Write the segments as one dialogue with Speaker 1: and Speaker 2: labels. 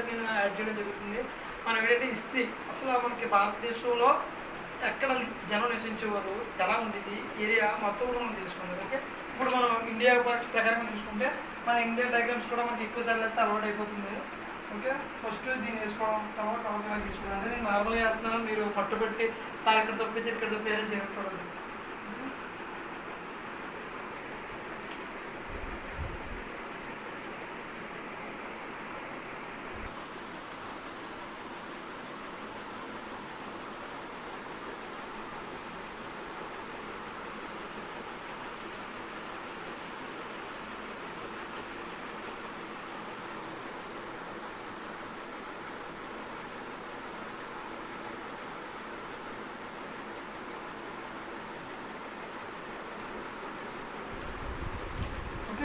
Speaker 1: Details నేను add చేయడం జరుగుతుంది. మనం ఏంటంటే హిస్టరీ అసలు మనకి భారతదేశంలో ఎక్కడ జనం నివసించేవారు, ఎలా ఉండేది ఏరియా మొత్తం కూడా మనం తెలుసుకున్నాం. ఓకే, ఇప్పుడు మనం ఇండియా ప్రకారం చూసుకుంటే మన ఇండియా డయాగ్రామ్స్ కూడా మనకి ఎక్కువ సార్లు అయితే అలవాటు అయిపోతుంది. ఓకే, ఫస్ట్ దీన్ని వేసుకోవడం, తర్వాత అవకాశం తీసుకోవడం. అంటే నేను నార్మల్గా వేస్తున్నాను, మీరు పట్టుబట్టి సార్ ఇక్కడ తప్పేసి ఇక్కడ తప్పేయాలని చేయకూడదు.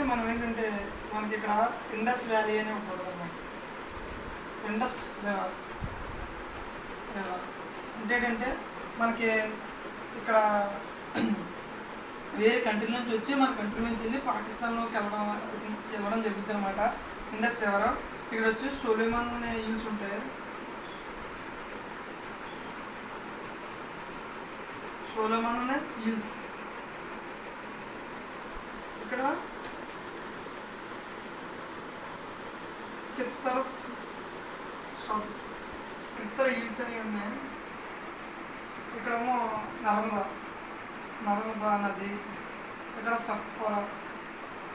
Speaker 1: మనం ఏంటంటే మనకి ఇక్కడ ఇండస్ వ్యాలీ అని ఉంటుంది అన్నమాట. ఇండస్ ఏంటంటే మనకి ఇక్కడ వేరే కంట్రీ నుంచి వచ్చి మన కంట్రీ నుంచి వెళ్ళి పాకిస్తాన్లోకి వెళ్ళడం జరుగుతుంది అనమాట. ఇండస్ రివర్ ఇక్కడ వచ్చి సోలిమాన్ హిల్స్ ఉంటాయి. సోలిమాన్ హిల్స్ ఇక్కడ కిత్తర హిల్స్ అని ఉన్నాయి. ఇక్కడేమో నర్మదా నది, ఇక్కడ సత్పుర,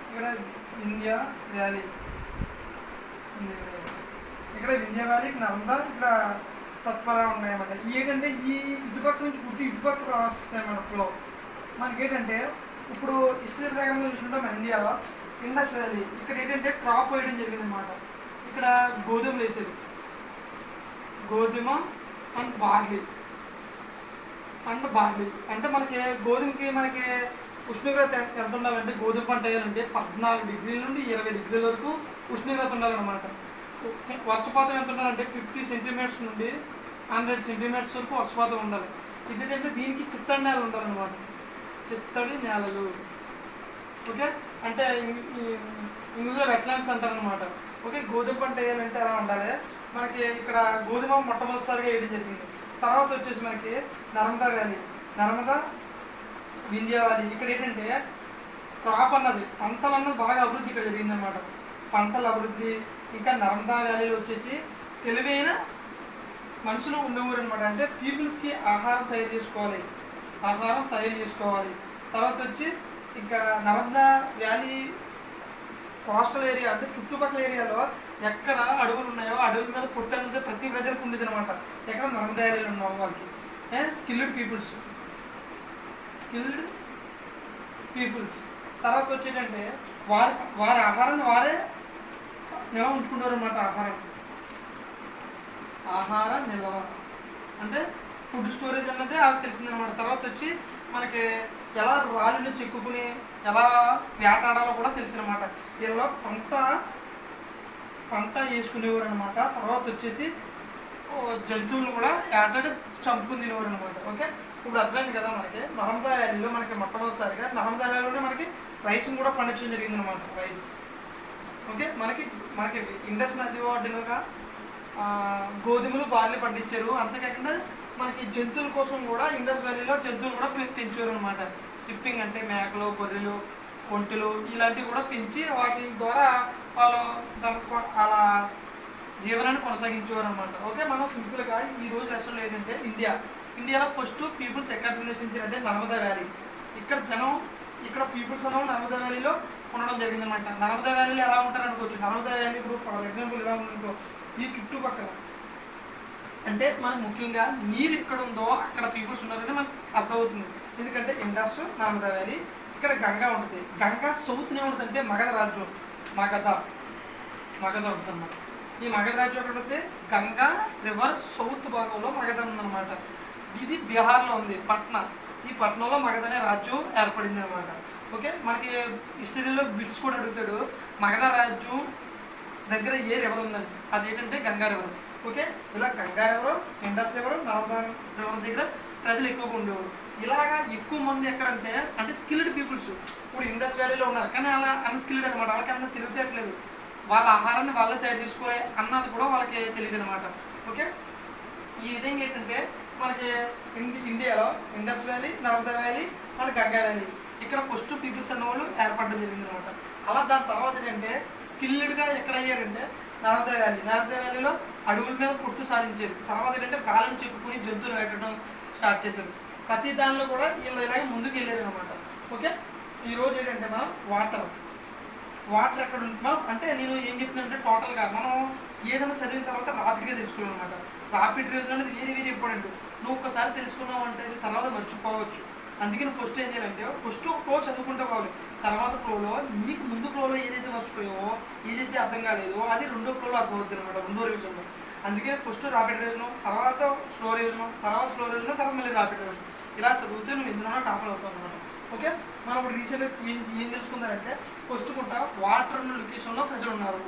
Speaker 1: ఇక్కడ వింధ్య వ్యాలీ, ఇక్కడ వింధ్య వ్యాలీ, నర్మదా, ఇక్కడ సత్పుర ఉన్నాయన్నమాట. ఏంటంటే ఈ ఇటుపక్క నుంచి పుట్టి ఇటుపక్క ప్రవహిస్తాయి అన్నమాట ఫ్లో. మనకి ఏంటంటే ఇప్పుడు హిస్టరీ ప్రకారంగా చూసుకుంటాం ఇండియాలో ఇండస్ వ్యాలీ ఇక్కడ ఏంటంటే క్రాప్ వేయడం జరిగింది అన్నమాట. ఇక్కడ గోధుమలు వేసేది, గోధుమ అండ్ బార్లీ అంటే మనకి గోధుమకి మనకి ఉష్ణోగ్రత ఎంత ఉండాలంటే గోధుమ పంట వేయాలంటే 14 డిగ్రీల నుండి 20 డిగ్రీల వరకు ఉష్ణోగ్రత ఉండాలన్నమాట. వర్షపాతం ఎంత ఉండాలంటే 50 సెంటీమీటర్స్ నుండి 100 సెంటీమీటర్స్ వరకు వర్షపాతం ఉండాలి. ఇదేంటంటే దీనికి చిత్తడి నేలలు ఉండాలన్నమాట, చిత్తడి నేలలు. ఓకే, అంటే ఇందులో వెట్లాండ్స్ అంటారనమాట. ఓకే, గోధుమ పంట వేయాలంటే అలా ఉండాలి. మనకి ఇక్కడ గోధుమ మొట్టమొదటిసారిగా వేయడం జరిగింది. తర్వాత వచ్చేసి మనకి నర్మదా వింధ్య వ్యాలీ ఇక్కడ ఏంటంటే క్రాప్ అన్నది పంటలు అన్నది బాగా అభివృద్ధి ఇక్కడ జరిగిందనమాట. పంటల అభివృద్ధి, ఇంకా నర్మదా వ్యాలీలో వచ్చేసి తెలివైన మనుషులు ఉండేవారు అనమాట. అంటే పీపుల్స్కి ఆహారం తయారు చేసుకోవాలి. తర్వాత వచ్చి ఇంకా నర్మదా వ్యాలీ కోస్టల్ ఏరియా అంటే చుట్టుపక్కల ఏరియాలో ఎక్కడ అడవులు ఉన్నాయో అడవుల మీద పొట్టు అనేది ప్రతి ప్రజలకు ఉండేది అనమాట. ఎక్కడ నర్మదా వ్యాలీలో ఉన్న వాళ్ళకి స్కిల్డ్ పీపుల్స్. తర్వాత వచ్చేటంటే వారి ఆహారాన్ని వారే నిల్వ ఉంచుకుంటారు అనమాట. ఆహార నిల్వ అంటే ఫుడ్ స్టోరేజ్ అన్నది అది తెలిసిందనమాట. తర్వాత వచ్చి మనకి ఎలా రాళ్ళని చెక్కుకుని ఎలా వేటాడాలో కూడా తెలిసినమాట. ఇలా పంట వేసుకునేవారు అనమాట. తర్వాత వచ్చేసి జంతువులు కూడా వేటాడి చంపుకుని తినేవారు అనమాట. ఓకే, ఇప్పుడు అర్థమైంది కదా. మనకి నర్మదా వ్యాలీలో మనకి మొట్టమొదటిసారిగా నర్మదా వ్యాలీలోనే మనకి రైస్ని కూడా పండించడం జరిగింది అనమాట. రైస్. ఓకే, మనకి ఇండస్ నది ఒడ్డునగా గోధుమలు బార్లీ పండించారు. అంతేకాకుండా మనకి జంతువుల కోసం కూడా ఇండస్ వ్యాలీలో జంతువులు కూడా పెంచారు అనమాట. షిప్పింగ్ అంటే మేకలు, గొర్రెలు, ఒంటెలు ఇలాంటివి కూడా పెంచి వాటి ద్వారా వాళ్ళు అలా జీవనాన్ని కొనసాగించేవారు అనమాట. ఓకే, మనం సింపుల్గా ఈరోజు లెసన్లో ఏంటంటే ఇండియాలో ఫస్ట్ పీపుల్స్ ఎక్కడ నివసించారంటే నర్మదా వ్యాలీ. ఇక్కడ పీపుల్స్ అన్న నర్మదా వ్యాలీలో ఉండడం జరిగిందనమాట. నర్మదా వ్యాలీలో ఎలా ఉంటారు అనుకోవచ్చు. నర్మదా వ్యాలీ ఇప్పుడు ఫర్ ఎగ్జాంపుల్ ఎలా ఉందనుకో, ఈ చుట్టుపక్కల అంటే మనకు ముఖ్యంగా నీరు ఎక్కడ ఉందో అక్కడ పీపుల్స్ ఉన్నారని మనకు అర్థమవుతుంది. ఎందుకంటే ఇండస్, నర్మదా వ్యాలీ, ఇక్కడ గంగా ఉంటుంది. గంగా సౌత్నే ఉంటుందంటే మగధ రాజ్యం, మగధ ఉంటుంది అన్నమాట. ఈ మగధ రాజ్యం ఎక్కడ ఉంటే గంగా రివర్ సౌత్ భాగంలో మగధ ఉందన్నమాట. ఇది బీహార్లో ఉంది, పట్నా. ఈ పట్నంలో మగధ అనే రాజ్యం ఏర్పడింది అనమాట. ఓకే, మనకి హిస్టరీలో బిట్స్ కూడా అడుగుతాడు, మగధ రాజ్యం దగ్గర ఏ రివర్ ఉందని. అది ఏంటంటే గంగా రివర్. ఓకే, ఇలా Ganga river, Indus river, Narmada river దగ్గర ప్రజలు ఎక్కువగా ఉండేవారు. ఇలాగా ఎక్కువ మంది ఎక్కడంటే అంటే స్కిల్డ్ పీపుల్స్ ఇప్పుడు ఇండస్ వ్యాలీలో ఉన్నారు, కానీ అలా అన్స్కిల్డ్ అనమాట. వాళ్ళకన్నా తెలివితేటలేదు. వాళ్ళ ఆహారాన్ని వాళ్ళే తయారు చేసుకోవాలి అన్నది కూడా వాళ్ళకి తెలియదు అనమాట. ఓకే, ఈ విధంగా ఏంటంటే మనకి ఇండియాలో Indus valley, Narmada valley and Ganga valley ఇక్కడ ఫస్ట్ పీపుల్స్ అన్న వాళ్ళు ఏర్పడడం జరిగింది అనమాట. అలా దాని తర్వాత ఏంటంటే స్కిల్డ్గా ఎక్కడ అయ్యారంటే నర్మదా వ్యాలీలో అడవుల మీద పొట్టు సాధించారు. తర్వాత ఏంటంటే గాలిని చెప్పుకుని జంతువులు వేటడం స్టార్ట్ చేశారు. ప్రతి దానిలో కూడా వీళ్ళు ఇలాగే ముందుకు వెళ్ళారు అనమాట. ఓకే, ఈరోజు ఏంటంటే మనం వాటర్ ఎక్కడ ఉంటున్నాం అంటే నేను ఏం చెప్తున్నానంటే టోటల్గా మనం ఏదైనా చదివిన తర్వాత రాపిడ్గా తెలుసుకోవాలి అనమాట. రాపిడ్ రివిజన్ అనేది వెరీ వెరీ ఇంపార్టెంట్. నువ్వు ఒక్కసారి తెలుసుకున్నావు అంటే అది తర్వాత మర్చిపోవచ్చు. అందుకని ఫస్ట్ ఏం చేయాలంటే ఫస్ట్ ఫ్లో చదువుకుంటూ పోవాలి. తర్వాత ఫ్లోలో నీకు ముందు ఫ్లోలో ఏదైతే మర్చిపోయావో, ఏదైతే అర్థం కాలేదో అది రెండో ఫ్లోలో అర్థమవుతుంది అనమాట, రెండో రివిజన్లో. అందుకే ఫస్ట్ రాపిడ్ రివిజను, తర్వాత స్లో రివిజను, తర్వాత మళ్ళీ రాపిడ్ రివిజన్. ఇలా చదివితే నువ్వు ఎందులో టాపర్ అవుతావు అనమాట. ఓకే, మనం ఇప్పుడు రీసెంట్గా ఏం తెలుసుకుందారంటే ఫస్ట్ కూడా వాటర్ ఉన్న లొకేషన్లో ప్రజలు ఉన్నారు.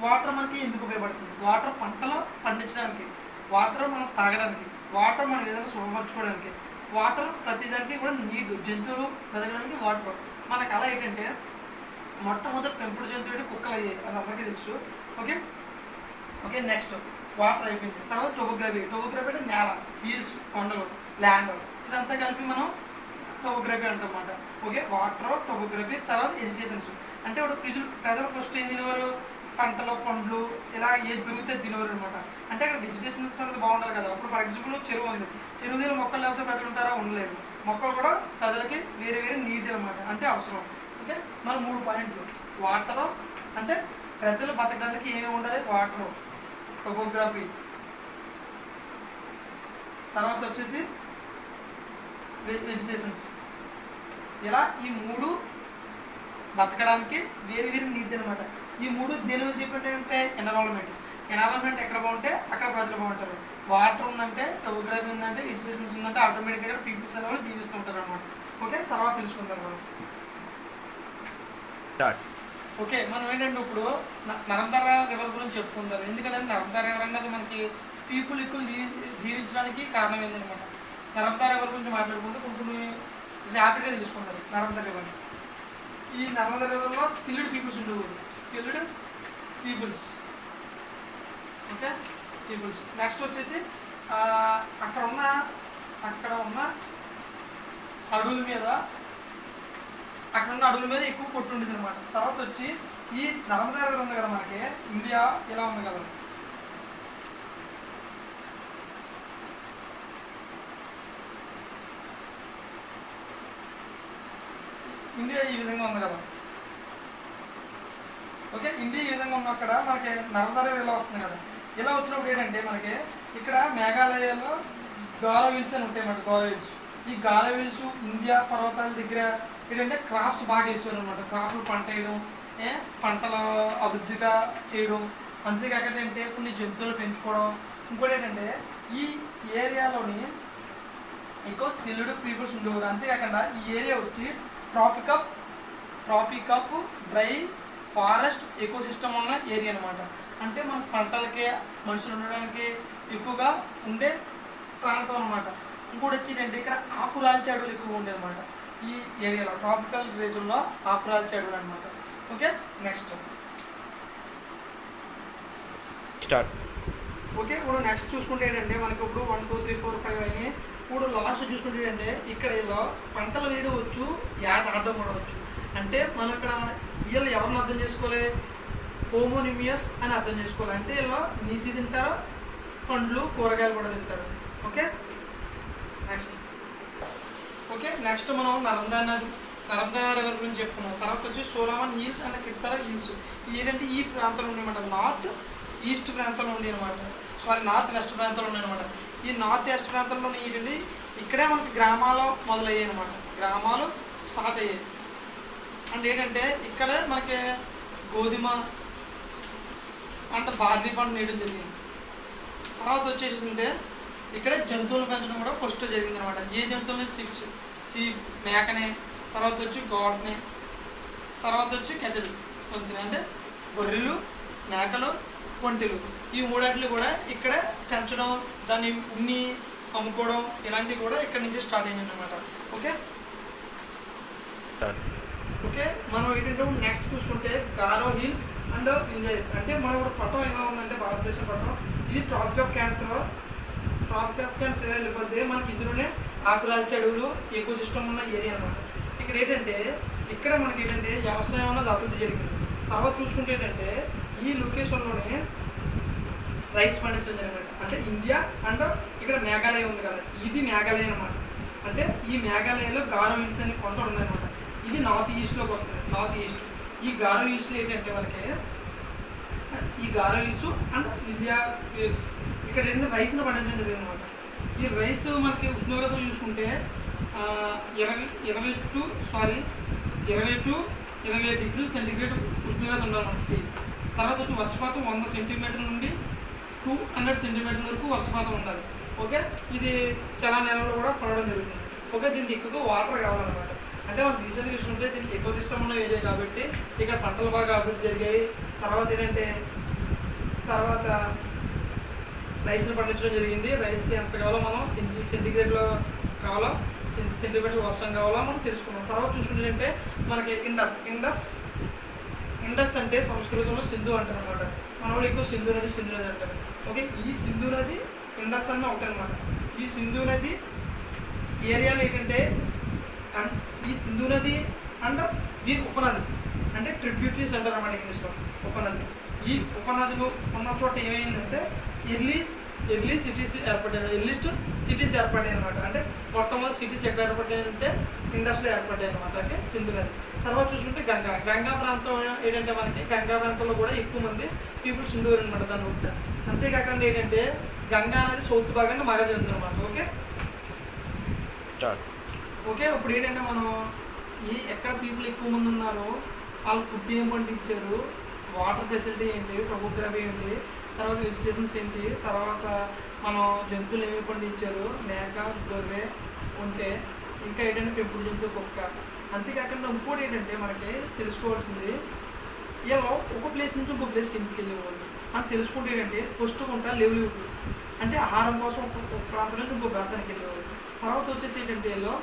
Speaker 1: వాటర్ మనకి ఎందుకు ఉపయోగపడుతుంది? వాటర్ పంటలు పండించడానికి, వాటర్ మనం తాగడానికి, వాటర్ మనం ఏదైనా శుభ్రపరచుకోవడానికి, వాటర్ ప్రతిదానికి కూడా నీరు, జంతువులు బతకడానికి వాటర్. మనకు అలా ఏంటంటే మొట్టమొదటి పెంపుడు జంతువు అంటే కుక్కలు అయ్యాయి, అది అందరికీ తెలుసు. ఓకే, నెక్స్ట్ వాటర్ అయిపోయింది. తర్వాత టోపోగ్రఫీ అంటే నేల, హిల్స్, కొండలు, ల్యాండ్, ఇదంతా కలిపి మనం టోపోగ్రఫీ అంటామన్నమాట. ఓకే, వాటర్, టోపోగ్రఫీ, తర్వాత ఎడ్యుకేషన్స్. అంటే ఇప్పుడు ప్రజలు ఫస్ట్ ఏం తినేవారు? పంటలు, పండ్లు, ఇలా ఏది దొరికితే తినేవారు అనమాట. అంటే అక్కడ వెజిటేషన్స్ అనేది బాగుండాలి కదా. అప్పుడు ఫర్ ఎగ్జాంపుల్ చెరువు ఉంది, చెరువు దగ్గర మొక్కలు లేకపోతే ప్రజలు ఉంటారా? ఉండలేరు. మొక్కలు కూడా ప్రజలకి వేరే నీటి అనమాట, అంటే అవసరం. ఓకే, మన 3 పాయింట్లు. వాటర్ అంటే ప్రజలు బతకడానికి ఏమేమి ఉండాలి? వాటర్, టోపోగ్రఫీ, తర్వాత వచ్చేసి వెజిటేషన్స్. ఇలా ఈ 3 బతకడానికి వేరే నీటి అనమాట. ఈ 3 దేని మీద డిపెండ్ అంటే ఎన్విరాన్మెంట్ ఎక్కడ బాగుంటే అక్కడ ప్రజలు బాగుంటారు. వాటర్ ఉందంటే, టోపోగ్రఫీ ఉందంటే, ఎడ్యుకేషన్స్ ఉందంటే ఆటోమేటిక్గా పీపుల్స్ అనే వాళ్ళు జీవిస్తుంటారు అనమాట. ఓకే, తర్వాత తెలుసుకుంటారు మనం. ఓకే, మనం ఏంటంటే ఇప్పుడు నర్మదా రివర్ గురించి చెప్పుకుంటారు. ఎందుకంటే నర్మదా రివర్ అనేది మనకి పీపుల్ ఎక్కువ జీవించడానికి కారణం ఏంటనమాట. నర్మదా రివర్ గురించి మాట్లాడుకుంటే కొన్ని ర్యాపిడ్గా తెలుసుకుంటారు. నర్మదా రివర్, ఈ నర్మదా రివర్లో స్కిల్డ్ పీపుల్స్ ఉండేవారు. Okay, peoples. నెక్స్ట్ వచ్చేసి అక్కడ ఉన్న అడవుల మీద ఎక్కువ పొట్టు ఉండేది అనమాట. తర్వాత వచ్చి ఈ నర్మదా రివర్ ఉంది కదా, మనకి ఇండియా ఇలా ఉంది కదా, ఇండియా ఈ విధంగా ఉంది కదా. ఓకే, ఇండియా ఈ విధంగా ఉన్న అక్కడ మనకి నర్మదా రివర్ ఇలా వస్తుంది కదా. ఇలా వచ్చినప్పుడు ఏంటంటే మనకి ఇక్కడ మేఘాలయలో గారో హిల్స్ అని ఉంటాయి అన్నమాట. గారో హిల్స్, ఈ గారో హిల్స్ ఇండియా పర్వతాల దగ్గర ఏంటంటే క్రాప్స్ బాగా వేస్తారు అనమాట. క్రాప్లు పంట వేయడం, పంటల అభివృద్ధిగా చేయడం, అంతేకాక ఏంటంటే కొన్ని జంతువులు పెంచుకోవడం. ఇంకోటి ఏంటంటే ఈ ఏరియాలోని ఎక్కువ స్కిల్డ్ పీపుల్స్ ఉండేవారు. అంతేకాకుండా ఈ ఏరియా వచ్చి ట్రాపికప్ డ్రై ఫారెస్ట్ ఎకోసిస్టమ్ ఉన్న ఏరియా అనమాట. అంటే మన పంటలకి, మనుషులు ఉండడానికి ఎక్కువగా ఉండే ప్రాంతం అనమాట. ఇంకోటి వచ్చి ఏంటంటే ఇక్కడ ఆకురాల్చే అడవులు ఎక్కువ ఉండే అనమాట. ఈ ఏరియాలో ట్రాపికల్ రీజన్లో ఆకురాల్చే అడవులు అనమాట. Okay, next start. ఓకే, ఇప్పుడు నెక్స్ట్ చూసుకుంటే ఏంటంటే మనకి ఇప్పుడు 1 2 3 4 5 అయినాయి. ఇప్పుడు లాస్ట్ చూసుకుంటే ఏంటంటే ఇక్కడ ఇలా పంటలు వేయడం వచ్చు, ఏట ఆడడం కూడా వచ్చు. అంటే మనం ఇక్కడ వీళ్ళు ఎవరిని అర్థం చేసుకోవాలి? హోమోనిమియస్ అని అర్థం చేసుకోవాలి. అంటే ఇలా నీసి తింటారు, పండ్లు, కూరగాయలు కూడా తింటారు. ఓకే, నెక్స్ట్ మనం నర్మదా రివర్ గురించి చెప్పుకున్నాం. తర్వాత వచ్చి సోలమన్ హిల్స్ అండ్ కిత్తరా హిల్స్. ఏంటంటే ఈ ప్రాంతంలో ఉండేమాట, నార్త్ ఈస్ట్ ప్రాంతంలో ఉండే అనమాట. నార్త్ వెస్ట్ ప్రాంతంలో ఉన్నాయన్నమాట. ఈ నార్త్ వెస్ట్ ప్రాంతంలో ఏంటంటే ఇక్కడే మనకి గ్రామాలు మొదలయ్యాయి అనమాట. గ్రామాలు స్టార్ట్ అయ్యాయి. అండ్ ఏంటంటే ఇక్కడ మనకి గోధుమ అంటే బార్లీ పంట నేయడం జరిగింది. తర్వాత వచ్చేసి అంటే ఇక్కడ జంతువులు పెంచడం కూడా ఫస్ట్ జరిగింది అనమాట. ఏ జంతువులని? చీప్ మేకనే, తర్వాత వచ్చి గోడని, తర్వాత వచ్చి కెటల్ పొందిన అంటే గొర్రెలు, మేకలు, ఒంటెలు. ఈ మూడాట్లు కూడా ఇక్కడ పెంచడం, దాన్ని ఉన్ని అమ్ముకోవడం, ఇలాంటివి కూడా ఇక్కడ నుంచి స్టార్ట్ అయ్యింది అనమాట. ఓకే, ఓకే, మనం ఏంటంటే నెక్స్ట్ చూసుకుంటే గారో హిల్స్ అండ్ వింజైస్. అంటే మనం ఇప్పుడు పట్టం ఎలా ఉందంటే భారతదేశం పట్టం ఇది ట్రాపిక్ ఆఫ్ క్యాన్సర్ వెళ్ళిపోతే మనకి ఇందులోనే ఆకురాల్చే అడవులు ఎకో సిస్టమ్ ఉన్న ఏరియా అనమాట. ఇక్కడ ఏంటంటే ఇక్కడ మనకి ఏంటంటే వ్యవసాయం అన్నది అభివృద్ధి జరిగింది. తర్వాత చూసుకుంటే ఏంటంటే ఈ లొకేషన్లోనే రైస్ పండించడం జరిగింది. అంటే ఇండియా అండ్ ఇక్కడ మేఘాలయ ఉంది కదా, ఇది మేఘాలయ అనమాట. అంటే ఈ మేఘాలయలో గారో హిల్స్ అనే కొండలు ఉన్నాయన్నమాట. ఇది నార్త్ ఈస్ట్లోకి వస్తుంది. నార్త్ ఈస్ట్ ఈ గారో హిల్స్లో ఏంటంటే మనకి ఈ గారో హిల్స్ అండ్ ఇండియా హిల్స్ ఇక్కడ ఏంటంటే రైస్ని పండించడం జరిగింది అనమాట. ఈ రైస్ మనకి ఉష్ణోగ్రతలు చూసుకుంటే 20 డిగ్రీల సెంటిగ్రేడ్ ఉష్ణోగ్రత ఉండాలి మనకి సి. తర్వాత వచ్చి వర్షపాతం 100 సెంటీమీటర్ల నుండి 200 సెంటీమీటర్ల వరకు వర్షపాతం ఉండాలి. ఓకే, ఇది చాలా నెలల్లో కూడా పడడం జరుగుతుంది. ఓకే, దీనికి ఎక్కువగా వాటర్ కావాలన్నమాట. అంటే మనం రీసెంట్గా చూసుకుంటే దీనికి ఎకో సిస్టమ్ ఉన్న ఏరియా కాబట్టి ఇక్కడ పంటలు బాగా అభివృద్ధి జరిగాయి. తర్వాత ఏంటంటే రైస్ని పండించడం జరిగింది. రైస్కి ఎంత కావాలో మనం ఇంత సెంటిగ్రేడ్లో కావాలో ఇంత సెంటీమీటర్ల వర్షం కావాలో మనం తెలుసుకున్నాం. తర్వాత చూసుకుంటే మనకి ఇండస్ అంటే సంస్కృతంలో సింధు అంటారు అనమాట. మన వాళ్ళు ఎక్కువ సింధు నది అంటారు. ఓకే, ఈ సింధు నది ఇండస్ అన్న ఒకటి అనమాట. ఈ సింధు నది ఏరియాలో ఏంటంటే ఈ సింధు నది అండ్ దీని ఉపనది అంటే ట్రిబ్యూటరీస్ అంటారు అన్నమాట ఇంగ్లీష్లో. ఉపనది ఈ ఉపనదులు ఉన్న చోట ఏమైందంటే ఎర్లీ సిటీస్ ఏర్పడ్డాయి. ఎర్లీస్ట్ సిటీస్ ఏర్పడ్డాయి అనమాట. అంటే మొట్టమొదటి సిటీస్ ఎక్కడ ఏర్పడ్డాయంటే ఇండస్లో ఏర్పడ్డాయి అనమాట. అంటే సింధు నది. తర్వాత చూసుకుంటే గంగా ప్రాంతం ఏంటంటే మనకి గంగా ప్రాంతంలో కూడా ఎక్కువ మంది పీపుల్స్ ఉండేవారు అనమాట దాని ఉంటే. అంతేకాకుండా ఏంటంటే గంగా అనేది సౌత్ భాగాన్ని మగది ఉంది అనమాట. ఓకే, ఇప్పుడు ఏంటంటే మనం ఎక్కడ పీపుల్ ఎక్కువ మంది ఉన్నారో వాళ్ళు ఫుడ్ ఏం పండించారు, వాటర్ ఫెసిలిటీ ఏంటి, టోపోగ్రఫీ ఏంటి, తర్వాత వెజిటేషన్స్ ఏంటి, తర్వాత మనం జంతువులు ఏమి పండించారు, మేక, గొర్రె ఉంటే ఇంకా ఏంటంటే పెంపుడు జంతువు కుక్క. అంతేకాకుండా ఇంకోటి ఏంటంటే మనకి తెలుసుకోవాల్సింది ఇలా ఒక ప్లేస్ నుంచి ఇంకో ప్లేస్కి ఎందుకు వెళ్ళేవాళ్ళు అని తెలుసుకుంటే ఏంటంటే పుష్టికుంటా లెవెలివుడ్ అంటే ఆహారం కోసం ఒక ప్రాంతం నుంచి ఇంకో ప్రాంతానికి వెళ్ళేవాళ్ళు. తర్వాత వచ్చేసి ఏంటంటే వీళ్ళు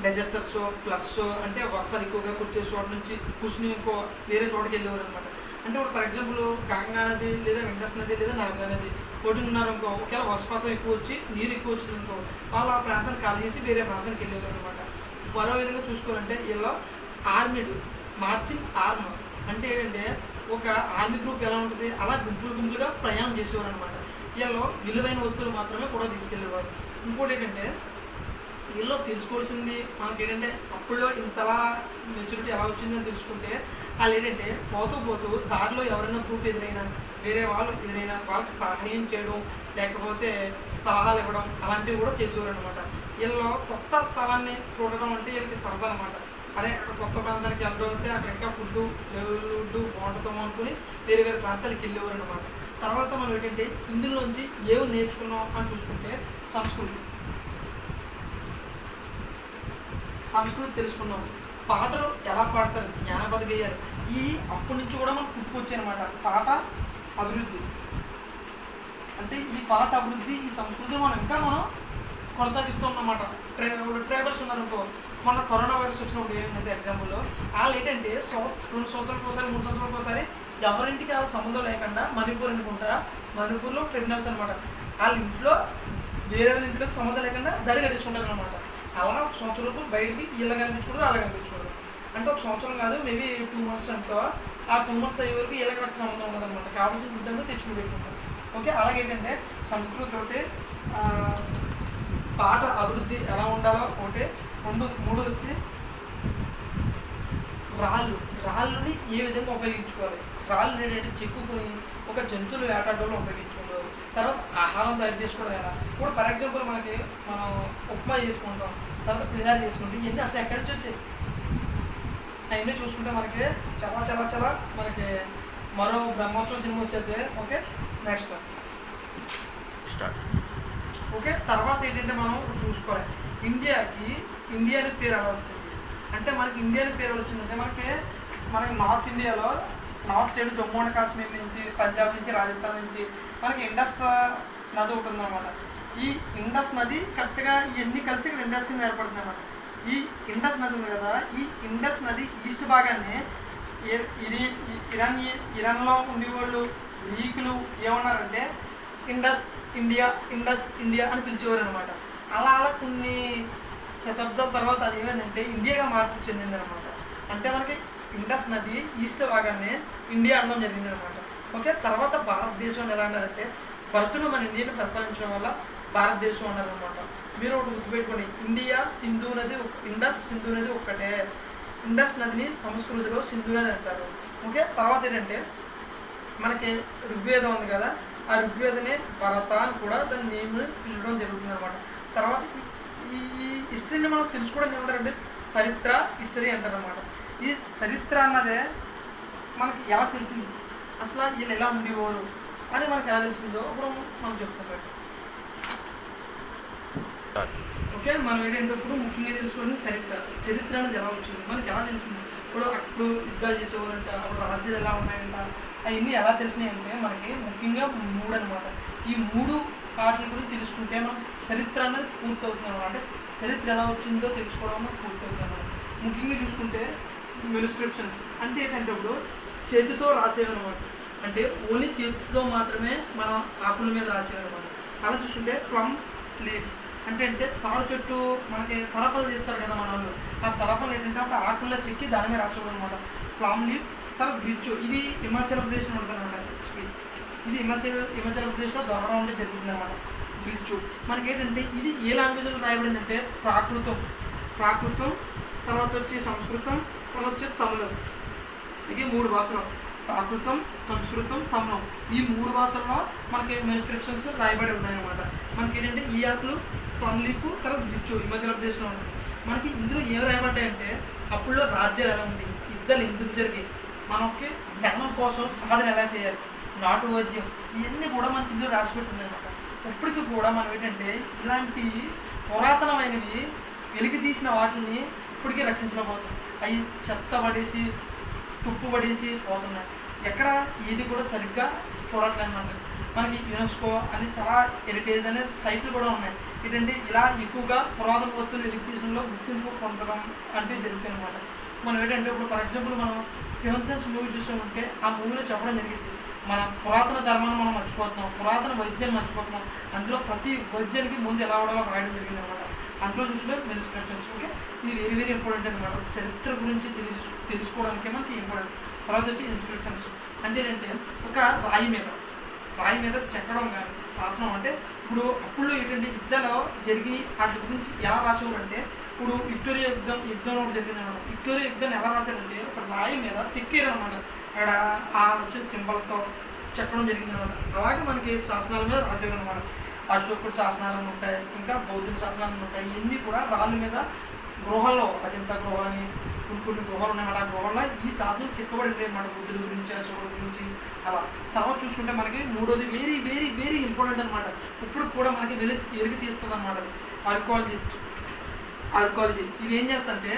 Speaker 1: డైజెస్టర్స్, ప్లగ్స్ అంటే వర్షాలు ఎక్కువగా కుర్చే చోట నుంచి కూర్చుని ఇంకో వేరే చోటకి వెళ్ళేవారు అనమాట. అంటే ఇప్పుడు ఫర్ ఎగ్జాంపుల్ గంగా నది లేదా ఇండస్ నది లేదా నర్మదా నది ఒకటి ఉన్నారనుకో, ఒకవేళ వర్షపాతం ఎక్కువ వచ్చి నీరు ఎక్కువ వచ్చింది అనుకో వాళ్ళు ఆ ప్రాంతాన్ని ఖాళీ చేసి వేరే ప్రాంతానికి వెళ్ళేవారు అనమాట. మరో విధంగా చూసుకోవాలంటే వీళ్ళు ఆర్మీడ్ మార్చింగ్ ఆర్మ్ అంటే ఏంటంటే ఒక ఆర్మీ గ్రూప్ ఎలా ఉంటుంది అలా గుంపులుగా ప్రయాణం చేసేవారు అనమాట. వీళ్ళు విలువైన వస్తువులు మాత్రమే కూడా తీసుకెళ్ళేవారు. ఇంకోటి ఏంటంటే వీళ్ళు తెలుసుకోవాల్సింది మనకి ఏంటంటే అప్పుడులో ఇంతలా మెచ్యూరిటీ ఎలా వచ్చిందని తెలుసుకుంటే వాళ్ళు ఏంటంటే పోతూ దారిలో ఎవరైనా గ్రూప్ ఎదురైనా వేరే వాళ్ళు ఎదురైనా వాళ్ళకి సహాయం చేయడం లేకపోతే సలహాలు ఇవ్వడం అలాంటివి కూడా చేసేవారు అనమాట. వీళ్ళు కొత్త స్థలాన్ని చూడడం అంటే వీళ్ళకి సరదా అనమాట. అదే అక్కడ కొత్త ప్రాంతానికి వెళ్ళడం అయితే అక్కడ ఇంకా ఫుడ్ బాగుంటుందాం అనుకుని వేరే ప్రాంతాలకు వెళ్ళేవారు అనమాట. తర్వాత మనం ఏంటంటే ఇందులోంచి ఏమి నేర్చుకున్నాం అని చూసుకుంటే సంస్కృతి తెలుసుకున్నాం. పాటలు ఎలా పాడతారు, జ్ఞానపద గేయాలు ఈ అప్పటి నుంచి కూడా మనం పుట్టుకొచ్చాయి అనమాట. పాట అభివృద్ధి అంటే ఈ పాట అభివృద్ధి ఈ సంస్కృతిని మనం కొనసాగిస్తూ ఉన్నమాట. ట్రైబల్స్ ఉన్నారనుకో, మన కరోనా వైరస్ వచ్చినప్పుడు ఏమైందంటే ఎగ్జాంపుల్లో వాళ్ళు ఏంటంటే 2 సంవత్సరాలకు ఒకసారి 3 సంవత్సరాలకు ఒకసారి ఎవరింటికి వాళ్ళ సంబంధం లేకుండా మణిపూర్ అనుకుంటా, మణిపూర్లో ట్రిబ్యునల్స్ అనమాట. వాళ్ళ ఇంట్లో వేరే వాళ్ళ ఇంట్లోకి సంబంధం లేకుండా దడి కట్టించుకుంటారు అనమాట. అలా ఒక సంవత్సరం బయటికి ఇలా కనిపించకూడదు అలా కనిపించకూడదు. అంటే ఒక సంవత్సరం కాదు మేబీ 2 months అనుకో, ఆ 2 months అయ్యే వరకు ఇలా కరెక్ట్ సంబంధం ఉండదు అనమాట. కావాల్సిన ఫుడ్ అంతా తెచ్చుకుని పెట్టుకుంటాం. ఓకే, అలాగేంటంటే సంస్కృతి ఒకటి, పాట అభివృద్ధి ఎలా ఉండాలో ఒకటి, 3 వచ్చి రాళ్ళని ఏ విధంగా ఉపయోగించుకోవాలి. రాళ్ళు ఏంటంటే చెక్కుని ఒక జంతువులు వేటాడడంలో ఉపయోగించుకుంటారు. తర్వాత ఆహారం తయారు చేసుకోవడం ఎలా. ఇప్పుడు ఫర్ ఎగ్జాంపుల్ మనం ఉప్మా చేసుకుంటాం, తర్వాత పులిహార చేసుకుంటాం. ఇవన్నీ అసలు ఎక్కడి నుంచి వచ్చాయి అవన్నీ చూసుకుంటే మనకి చాలా మనకి మరో బ్రహ్మోత్సవం సినిమా వచ్చేది. Okay, next start. ఓకే, తర్వాత ఏంటంటే మనం చూసుకోవాలి ఇండియా అనే పేరు ఎలా వచ్చింది అంటే మనకి ఇండియా అనే పేరు వచ్చిందంటే మనకి నార్త్ ఇండియాలో north side Jammu and Kashmir నుంచి, పంజాబ్ నుంచి, రాజస్థాన్ నుంచి మనకి ఇండస్ నది ఉంటుందన్నమాట. ఈ ఇండస్ నది కరెక్ట్గా ఇవన్నీ కలిసి ఇక్కడ ఇండస్ కింద ఏర్పడుతుంది అనమాట. ఈ ఇండస్ నది ఉంది కదా, ఈ ఇండస్ నది ఈస్ట్ భాగాన్ని ఇరాన్లో ఉండేవాళ్ళు గ్రీకులు ఏమన్నారంటే ఇండస్ ఇండియా అని పిలిచేవారు అనమాట. అలా కొన్ని శతాబ్దాల తర్వాత అది ఏమైందంటే ఇండియాగా మార్పు చెందింది అనమాట. అంటే మనకి ఇండస్ నది ఈస్ట్ భాగాన్ని ఇండియా అనడం జరిగింది అనమాట. ఓకే, తర్వాత భారతదేశం ఎలా అన్నారంటే భరతుడు మన ఇండియాని పరిపాలించడం వల్ల భారతదేశం అన్నారు అనమాట. మీరు ఒకటి గుర్తుపెట్టుకోండి, ఇండస్ సింధు నది ఒక్కటే. ఇండస్ నదిని సంస్కృతిలో సింధు నది అంటారు. ఓకే, తర్వాత ఏంటంటే మనకి ఋగ్వేదం ఉంది కదా, ఆ ఋగ్వేదని భరత అని కూడా దాని నేమ్ పిలవడం జరుగుతుంది అనమాట. తర్వాత ఈ హిస్టరీని మనం తెలుసుకోవడం ఏమంటారంటే చరిత్ర హిస్టరీ అంటారు అనమాట. ఈ చరిత్ర అన్నదే మనకి ఎలా తెలిసింది, అసలు వీళ్ళు ఎలా ఉండేవారు అని మనకి ఎలా తెలిసిందో ఇప్పుడు మనం చెప్పుకుంటాం. ఓకే, మనం ఏంటంటే ఇప్పుడు ముఖ్యంగా తెలుసుకోవడం చరిత్ర అనేది ఎలా వచ్చింది, మనకి ఎలా తెలిసింది. ఇప్పుడు అప్పుడు యుద్ధాలు చేసేవారంట, అప్పుడు రాజ్యాలు ఎలా ఉన్నాయంట, అవన్నీ ఎలా తెలిసినాయంటే మనకి ముఖ్యంగా 3 అనమాట. ఈ 3 వాటి గురించి తెలుసుకుంటే మనకి చరిత్ర అనేది పూర్తవుతుంది అనమాట. అంటే చరిత్ర ఎలా వచ్చిందో తెలుసుకోవడం అనేది పూర్తవుతుంది అనమాట. ముఖ్యంగా చూసుకుంటే మెనుస్క్రిప్షన్స్ అంటే ఏంటంటే ఇప్పుడు చేతితో రాసేవన్నమాట. అంటే ఓన్లీ చేతితో మాత్రమే మనం ఆకుల మీద రాసేవన్నమాట. అలా చూసుకుంటే ప్లమ్ లీఫ్ అంటే తాడు చెట్టు మనకి తడపలు తీస్తారు కదా మన వాళ్ళు, ఆ తడపలు ఏంటంటే అప్పుడు ఆకుల్లో చెక్కి దాని మీద రాసేవారు అనమాట. Plum leaf. తర్వాత బ్రిడ్జ్, ఇది హిమాచల్ ప్రదేశ్లో ఉంటుంది అనమాట. ఇది హిమాచల్ ప్రదేశ్లో దొరకడం అంటే జరుగుతుంది అనమాట. బ్రిడ్జ్ మనకి ఏంటంటే ఇది ఏ లాంగ్వేజ్లో రాయబడింది అంటే ప్రాకృతం, తర్వాత వచ్చి సంస్కృతం, తర్వాత వచ్చి తమిళం. ఇది 3 భాషలు, ప్రాకృతం, సంస్కృతం, తమిళం. ఈ 3 భాషల్లో మనకి మెనుస్క్రిప్షన్స్ రాయబడి ఉన్నాయన్నమాట. మనకి ఏంటంటే ఈ ఆకులు ప్లమ్ లీఫ్, తర్వాత బ్రిడ్జ్ హిమాచల్ ప్రదేశ్లో ఉంటుంది. మనకి ఇందులో ఏం రాయబడ్డాయంటే అప్పుడులో రాజ్యాలు ఎలా ఉంది, యుద్ధాలు ఎందుకు జరిగాయి, మనకి జన్మం కోసం సాధన ఎలా చేయాలి, నాటు వైద్యం, ఇవన్నీ కూడా మనకి ఇందులో రాసిపెట్టి ఉన్నాయన్నమాట. ఇప్పటికీ కూడా మనం ఏంటంటే ఇలాంటి పురాతనమైనవి వెలికి తీసిన వాటిని ఇప్పటికీ రక్షించలేకపోతుంది. అవి చెత్త పడేసి తుప్పు పడేసి పోతున్నాయి. ఎక్కడ ఇది కూడా సరిగ్గా చూడట్లేదు అనమాట. మనకి యునెస్కో అని చాలా హెరిటేజ్ అనే సైట్లు కూడా ఉన్నాయి. ఏంటంటే ఇలా ఎక్కువగా పురాతన వస్తువులు వెలికి తీసడంలో గుర్తింపు పొందడం అంటే జరుగుతుంది అనమాట. మనం ఏంటంటే ఇప్పుడు ఫర్ ఎగ్జాంపుల్ మనం 7th సెన్స్ మూవీ చూసామంటే ఆ మూవీలో చెప్పడం జరిగింది మన పురాతన ధర్మాన్ని మనం మర్చిపోతున్నాం, పురాతన వైద్యాన్ని మర్చిపోతున్నాం. అందులో ప్రతి వైద్యానికి ముందు ఎలా అవడాలో రాయడం జరిగింది అనమాట. అందులో చూసుకుంటే మెనుస్క్రిప్షన్స్. ఓకే, ఇది వెరీ ఇంపార్టెంట్ అనమాట. చరిత్ర గురించి తెలుసుకోవడానికి మనకి ఇంపార్టెంట్. తర్వాత వచ్చి ఇన్స్క్రిప్షన్స్ అంటే ఏంటంటే ఒక రాయి మీద చెక్కడం కానీ శాసనం. అంటే ఇప్పుడు అప్పుడు ఏంటంటే యుద్ధాలు జరిగి వాటి గురించి ఎలా రాసేవారు అంటే ఇప్పుడు విక్టోరియా యుద్ధం ఒకటి జరిగింది అనమాట. విక్టోరియా యుద్ధాన్ని ఎలా రాశారంటే ఒక రాయి మీద చెక్కారు అనమాట. అక్కడ ఆ వచ్చే సింబల్తో చెక్కడం జరిగింది అనమాట. అలాగే మనకి శాసనాల మీద రాసేవారు అనమాట. అశోకుడు శాసనాలను ఉంటాయి, ఇంకా బౌద్ధుల శాసనాలు ఉంటాయి. ఇవన్నీ కూడా రాళ్ళ మీద గృహాల్లో, అజంతా గృహ అని కొన్ని గృహాలు ఉన్నాయన్నమాట. ఆ గృహాల్లో ఈ శాసనాలు చెక్కబడి ఉంటాయి అన్నమాట, బుద్ధుడి గురించి, అశోకుడి గురించి. అలా తర్వాత చూసుకుంటే మనకి 3వది వెరీ ఇంపార్టెంట్ అనమాట. ఇప్పుడు కూడా మనకి వెలికి తీస్తుంది అనమాట. ఆర్కియాలజీ ఇది ఏం చేస్తుందంటే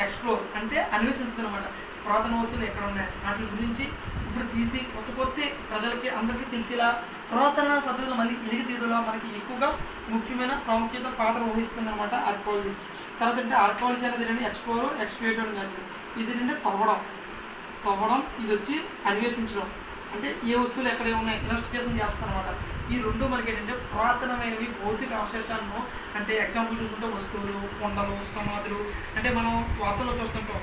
Speaker 1: ఎక్స్ప్లోర్ అంటే అన్వేషిస్తుంది అనమాట. పురాతన వస్తువులు ఎక్కడ ఉన్నాయి వాటి గురించి ఇప్పుడు తీసి కొత్త ప్రజలకి అందరికీ తెలిసేలా పురాతన పద్ధతులు మళ్ళీ ఎలిగి తీయడంలో మనకి ఎక్కువగా ముఖ్యమైన ప్రాముఖ్యత పాత్ర వహిస్తుంది అనమాట ఆర్కియాలజిస్ట్. తర్వాత అంటే ఆర్కియాలజీ అనేది ఏంటంటే ఎక్స్ప్లోరేటివ్ కాదు. ఇది ఏంటంటే తవ్వడం, ఇది వచ్చి అన్వేషించడం. అంటే ఏ వస్తువులు ఎక్కడ ఉన్నాయి ఇన్వెస్టిగేషన్ చేస్తారనమాట. ఈ 2 మనకి ఏంటంటే పురాతనమైనవి భౌతిక అవశేషాలను, అంటే ఎగ్జాంపుల్ చూసుకుంటే వస్తువులు, కొండలు, సమాధులు. అంటే మనం వార్తల్లో చూస్తుంటాం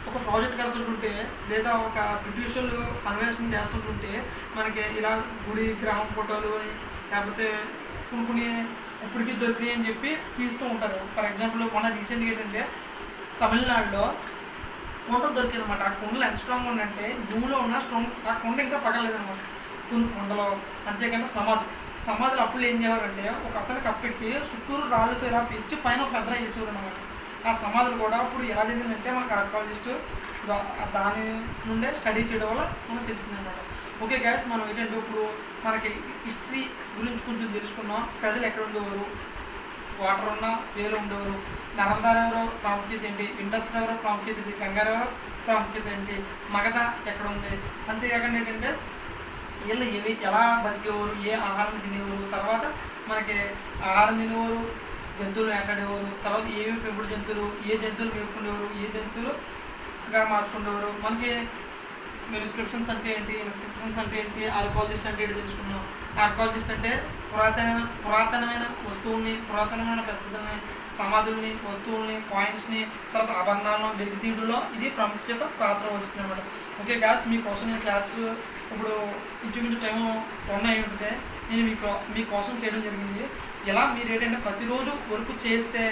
Speaker 1: ఒక ప్రాజెక్ట్ కడుతుంటుంటే లేదా ఒక బ్రిటిషర్లు అన్వేషణ చేస్తుంటుంటే మనకి ఇలా గుడి గ్రామం ఫోటోలు అని లేకపోతే కొన్ని ఇప్పటికీ దొరికినాయి అని చెప్పి తీస్తూ ఉంటారు. ఫర్ ఎగ్జాంపుల్ మన రీసెంట్గా ఏంటంటే తమిళనాడులో కొండలు దొరికాయి అనమాట. ఆ కొండలు ఎంత స్ట్రాంగ్ ఉందంటే భూమిలో ఉన్న స్ట్రాంగ్, ఆ కొండ ఇంకా పగలలేదనమాట. కొన్ని కొండలు అంతేకాకుండా సమాధులు అప్పుడు ఏం చేయాలంటే ఒక అతను కప్పెట్టి చుట్టూరు రాళ్ళతో ఇలా పెంచి పైన ఒక అద్దన వేసేవారు అనమాట. ఆ సమాధులు కూడా ఇప్పుడు ఎలా జరిగిందంటే మనకు ఆర్కియాలజిస్ట్ దాని నుండే స్టడీ చేయడం వల్ల మనకు తెలిసిందనమాట. ఓకే గ్యాస్, మనం ఏంటంటే ఇప్పుడు మనకి హిస్టరీ గురించి కొంచెం తెలుసుకున్నాం. ప్రజలు ఎక్కడ ఉండేవారు, వాటర్ ఉన్న వేలు ఉండేవారు, నర్మదా ఎవరో ప్రాముఖ్యత ఏంటి, ఇండస్ ఎవరో ప్రాముఖ్యత ఏంటి, గంగా ఎవరో ప్రాముఖ్యత ఏంటి, మగధ ఎక్కడ ఉంది. అంతేకాకుండా ఏంటంటే వీళ్ళు ఎలా బతికేవారు, ఏ ఆహారం తినేవారు, తర్వాత మనకి ఆహారం తినేవారు, జంతువులు వేటాడేవారు, తర్వాత ఏమేమి పెంపుడు జంతువులు, ఏ జంతువులు మేపుకునేవారు, ఏ జంతువులుగా మార్చుకునేవారు, మనకి మెనిస్క్రిప్షన్స్ అంటే ఏంటి, ఇన్స్క్రిప్షన్స్ అంటే ఏంటి, ఆర్కాలజిస్ట్ అంటే ఏంటి తెలుసుకున్నాం. ఆర్కాలజిస్ట్ అంటే పురాతనమైన వస్తువుల్ని, పురాతనమైన పెద్దలని, సమాధుల్ని, వస్తువుల్ని, కాయిన్స్ని, తర్వాత ఆభరణాలను వెలికితీయడంలో ఇది ప్రాముఖ్యత పాత్ర వహిస్తుంది అనమాట. ఓకే గాయ్స్, మీకోసం నేను క్లాస్ ఇప్పుడు ఇంచుమించు టైం 1 అయి ఉంటుంది. నేను మీకోసం చేయడం జరిగింది. ఇలా మీరు ఏంటంటే ప్రతిరోజు వర్క్ చేస్తే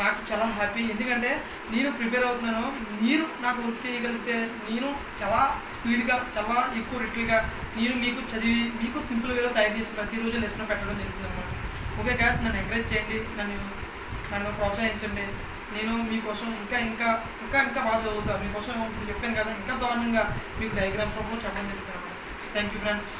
Speaker 1: నాకు చాలా హ్యాపీ. ఎందుకంటే నేను ప్రిపేర్ అవుతున్నాను, మీరు నాకు వర్క్ చేయగలిగితే నేను చాలా స్పీడ్గా, చాలా ఎక్కువ రెట్లుగా నేను మీకు చదివి మీకు సింపుల్ వేలో తయారు చేసి ప్రతిరోజు లెసన్ పెట్టడం జరుగుతుంది అనమాట. ఓకే గాయ్స్, నన్ను ఎంకరేజ్ చేయండి, నన్ను ప్రోత్సహించండి. నేను మీకోసం ఇంకా ఇంకా ఇంకా ఇంకా బాగా చదువుతాను. మీకోసం ఇప్పుడు చెప్పాను కదా, ఇంకా దారుణంగా మీకు డయాగ్రామ్స్ రూపంలో చెప్పడం జరుగుతుంది అనమాట. Thank you friends.